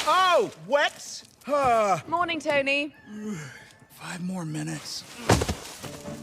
Oh, Wex? Morning, Tony. 5 more minutes.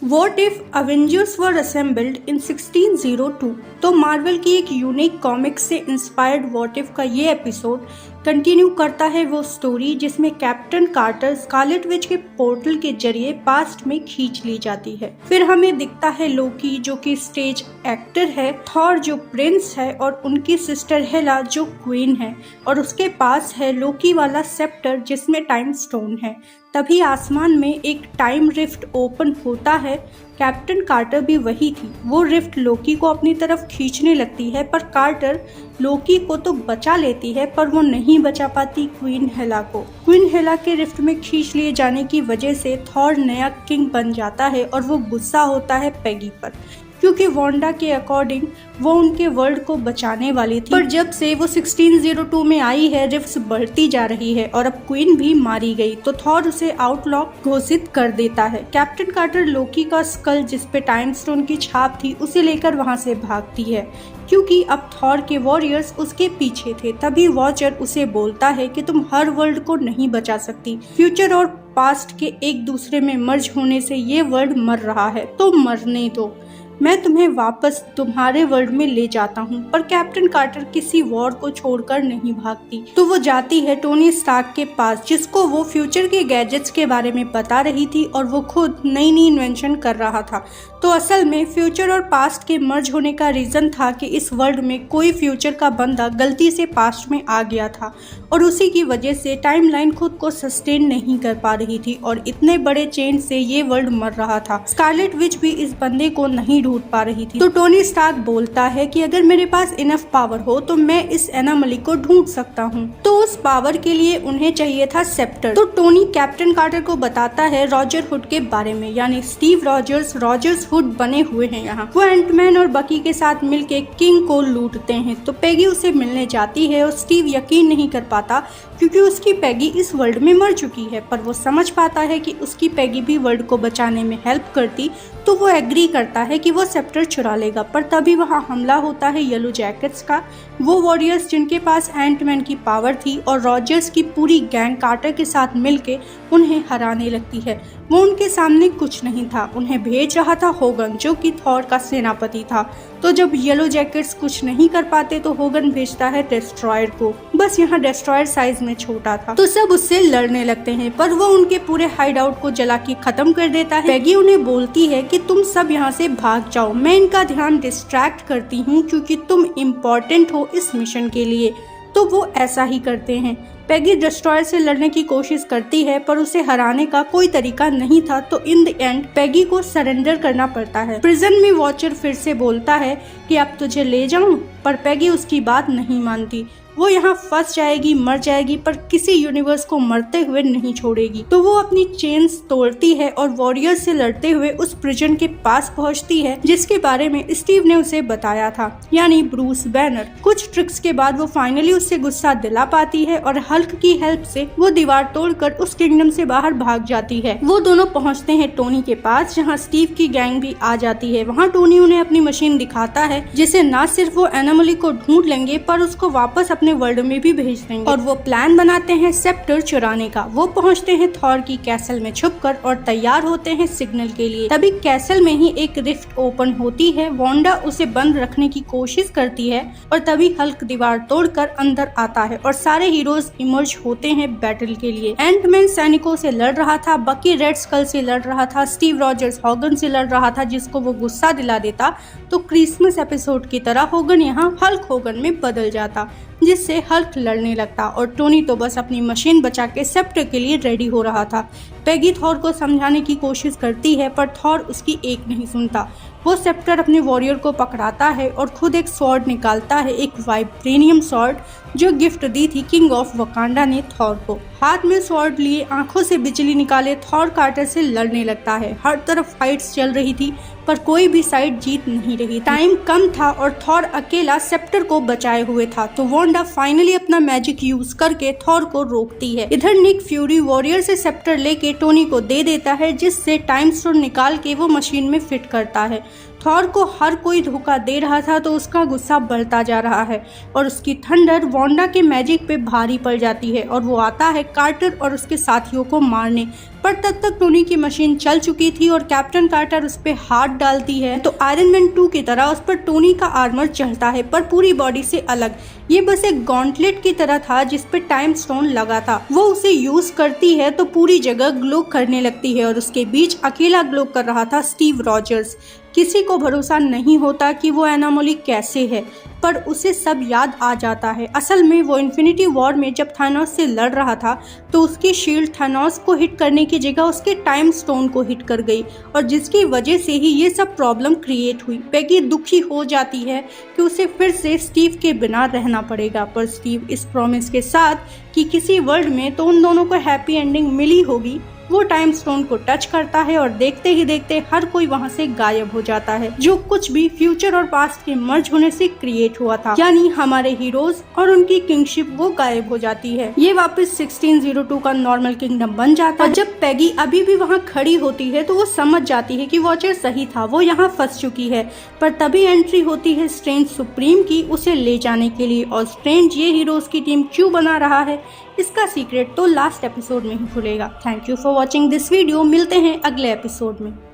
What if Avengers were assembled in 1602? तो Marvel की एक unique comics से inspired what if का ये एपिसोड कंटिन्यू करता है वो स्टोरी जिसमें कैप्टन कार्टर स्कारलेट विच के पोर्टल के जरिए पास्ट में खींच ली जाती है। फिर हमें दिखता है लोकी जो कि स्टेज एक्टर है, थॉर जो प्रिंस है और उनकी सिस्टर हेला जो क्वीन है, और उसके पास है लोकी वाला सेप्टर जिसमें टाइम स्टोन है। तभी आसमान में एक टाइम रिफ्ट ओपन होता है। कैप्टन कार्टर भी वही थी। वो रिफ्ट लोकी को अपनी तरफ खींचने लगती है, पर कार्टर लोकी को तो बचा लेती है, पर वो नहीं बचा पाती क्वीन हेला को। क्वीन हेला के रिफ्ट में खींच लिए जाने की वजह से थॉर नया किंग बन जाता है और वो गुस्सा होता है पेगी पर, क्योंकि वांडा के अकॉर्डिंग वो उनके वर्ल्ड को बचाने वाली थी। पर जब से वो 1602 में आई है, रिफ्ट्स बढ़ती जा रही है और अब क्वीन भी मारी गई, तो थॉर उसे आउटलॉ घोषित कर देता है। कैप्टन कार्टर लोकी का स्कल जिस पे टाइम स्टोन की छाप थी उसे लेकर वहां से भागती है, क्योंकि अब थॉर के वॉरियर्स उसके पीछे थे। तभी वॉचर उसे बोलता है कि तुम हर वर्ल्ड को नहीं बचा सकती, फ्यूचर और पास्ट के एक दूसरे में मर्ज होने से ये वर्ल्ड मर रहा है, तो मरने दो, मैं तुम्हें वापस तुम्हारे वर्ल्ड में ले जाता हूँ। पर कैप्टन कार्टर किसी वॉर को छोड़कर नहीं भागती, तो वो जाती है टोनी स्टार्क के पास, जिसको वो फ्यूचर के गैजेट्स के बारे में बता रही थी और वो खुद नई नई इन्वेंशन कर रहा था। तो असल में फ्यूचर और पास्ट के मर्ज होने का रीजन था कि इस वर्ल्ड में कोई फ्यूचर का बंदा गलती से पास्ट में आ गया था और उसी की वजह से टाइमलाइन खुद को सस्टेन नहीं कर पा रही थी और इतने बड़े चेंज से ये वर्ल्ड मर रहा था। स्कारलेट विच भी इस बंदे को नहीं ढूंढ पा रही थी। तो टोनी स्टार्क बोलता है कि अगर मेरे पास इनफ पावर हो तो मैं इस एनोमली को ढूंढ सकता हूँ। तो उस पावर के लिए उन्हें चाहिए था सेप्टर। तो टोनी कैप्टन कार्टर को बताता है रॉजर हुड के बारे में, यानी स्टीव रॉजर्स हुड बने हुए हैं यहाँ। वो एंटमैन और बकी के साथ मिलके किंग को लूटते हैं। तो पेगी उसे मिलने जाती है और स्टीव यकीन नहीं कर पाता क्योंकि उसकी पेगी इस वर्ल्ड में मर चुकी है, पर वो समझ पाता है कि उसकी पेगी भी वर्ल्ड को बचाने में हेल्प करती, तो वो एग्री करता है कि वो सेप्टर चुरा लेगा। पर तभी वहाँ हमला होता है येलो जैकेट्स का। वो वॉरियर्स जिनके पास एंटमैन की पावर थी और रॉजर्स की पूरी गैंग कार्टर के साथ मिलके उन्हें हराने लगती है। वो उनके सामने कुछ नहीं था, उन्हें भेज रहा था होगन जो कि थॉर का सेनापति था। तो जब येलो जैकेट्स कुछ नहीं कर पाते तो होगन भेजता है डिस्ट्रॉयर को, बस यहाँ डिस्ट्रॉयर साइज में छोटा था। तो सब उससे लड़ने लगते हैं, पर वो उनके पूरे हाइड आउट को जला के खत्म कर देता है। पेगी उन्हें बोलती है कि तुम सब यहाँ से भाग जाओ, मैं इनका ध्यान डिस्ट्रैक्ट करती हूँ क्योंकि तुम इम्पोर्टेंट हो इस मिशन के लिए। तो वो ऐसा ही करते हैं। पेगी डिस्ट्रॉयर से लड़ने की कोशिश करती है, पर उसे हराने का कोई तरीका नहीं था। तो इन द एंड पेगी को सरेंडर करना पड़ता है। प्रिजन में वॉचर फिर से बोलता है कि अब तुझे ले जाऊं, पर पेगी उसकी बात नहीं मानती। वो यहाँ फंस जाएगी, मर जाएगी, पर किसी यूनिवर्स को मरते हुए नहीं छोड़ेगी। तो वो अपनी चेन्स तोड़ती है और वॉरियर्स से लड़ते हुए उस प्रिजन के पास पहुँचती है जिसके बारे में स्टीव ने उसे बताया था, यानी ब्रूस बैनर। कुछ ट्रिक्स के बाद वो फाइनली उससे गुस्सा दिला पाती है और हल्क की हेल्प से वो दीवार तोड़कर उस किंगडम से बाहर भाग जाती है। वो दोनों पहुँचते हैं टोनी के पास, जहाँ स्टीव की गैंग भी आ जाती है। वहाँ टोनी उन्हें अपनी मशीन दिखाता है जिसे न सिर्फ वो एनोमली को ढूंढ लेंगे पर उसको वापस अपने वर्ल्ड में भी भेज देंगे। और वो प्लान बनाते हैं सेप्टर चुराने का। वो पहुंचते हैं थॉर की कैसल में छुपकर और तैयार होते हैं सिग्नल के लिए। तभी कैसल में ही एक रिफ्ट ओपन होती है। वांडा उसे बंद रखने की कोशिश करती है और तभी हल्क दीवार तोड़कर अंदर आता है और सारे हीरोज इमर्ज होते हैं बैटल के लिए। एंटमैन सैनिकों से लड़ रहा था, बकी रेड स्कल से लड़ रहा था, स्टीव रॉजर्स होगन से लड़ रहा था जिसको वो गुस्सा दिला देता। तो क्रिसमस एपिसोड की तरह होगन यहाँ हल्क होगन में बदल जाता, जिससे हल्क लड़ने लगता और टोनी तो बस अपनी मशीन बचा के सेप्टर के लिए रेडी हो रहा था। पेगी थॉर को समझाने की कोशिश करती है, पर थॉर उसकी एक नहीं सुनता। वो सेप्टर अपने वॉरियर को पकड़ाता है और खुद एक स्वॉर्ड निकालता है, एक वाइब्रेनियम स्वॉर्ड जो गिफ्ट दी थी किंग ऑफ वकांडा ने थॉर को। हाथ में स्वॉर्ड लिए आंखों से बिजली निकाले थॉर कार्टर से लड़ने लगता है। हर तरफ फाइट्स चल रही थी पर कोई भी साइड जीत नहीं रही। टाइम कम था और थॉर अकेला सेप्टर को बचाए हुए था। तो वांडा फाइनली अपना मैजिक यूज करके थॉर को रोकती है। इधर निक फ्यूरी वॉरियर से सेप्टर लेके टोनी को दे देता है, जिससे टाइम स्टोन निकाल के वो मशीन में फिट करता है। थॉर को हर कोई धोखा दे रहा था तो उसका गुस्सा बढ़ता जा रहा है और उसकी थंडर वांडा के मैजिक पे भारी पड़ जाती है और वो आता है कार्टर और उसके साथियों को मारने। पर तब तक टोनी की मशीन चल चुकी थी और कैप्टन कार्टर उस पे हाथ डालती है तो आयरन मैन 2 की तरह उस पर टोनी का आर्मर चढ़ता है, पर पूरी बॉडी से अलग। ये बस एक गॉन्टलेट की तरह था जिस पे टाइम स्टोन लगा था। वो उसे यूज करती है तो पूरी जगह ग्लो करने लगती है और उसके बीच अकेला ग्लो कर रहा था स्टीव रॉजर्स। किसी को भरोसा नहीं होता कि वो एनामोली कैसे है, पर उसे सब याद आ जाता है। असल में वो इन्फिनिटी वॉर में जब थानोस से लड़ रहा था तो उसकी शील्ड थानोस को हिट करने की जगह उसके टाइम स्टोन को हिट कर गई और जिसकी वजह से ही ये सब प्रॉब्लम क्रिएट हुई। पेगी दुखी हो जाती है कि उसे फिर से स्टीव के बिना रहना पड़ेगा, पर स्टीव इस प्रॉमिस के साथ कि किसी वर्ल्ड में तो उन दोनों को हैप्पी एंडिंग मिली होगी, वो टाइम स्टोन को टच करता है और देखते ही देखते हर कोई वहाँ से गायब हो जाता है। जो कुछ भी फ्यूचर और पास्ट के मर्ज होने से क्रिएट हुआ था, यानी हमारे हीरोज और उनकी किंगशिप, वो गायब हो जाती है। ये वापस 1602 का नॉर्मल किंगडम बन जाता है। जब पैगी अभी भी वहाँ खड़ी होती है तो वो समझ जाती है कि वॉचर सही था, वो यहाँ फंस चुकी है। पर तभी एंट्री होती है स्ट्रेंज सुप्रीम की उसे ले जाने के लिए, और स्ट्रेंज ये हीरोज की टीम क्यों बना रहा है इसका सीक्रेट तो लास्ट एपिसोड में ही खुलेगा। Thank you for watching this video. मिलते हैं अगले एपिसोड में।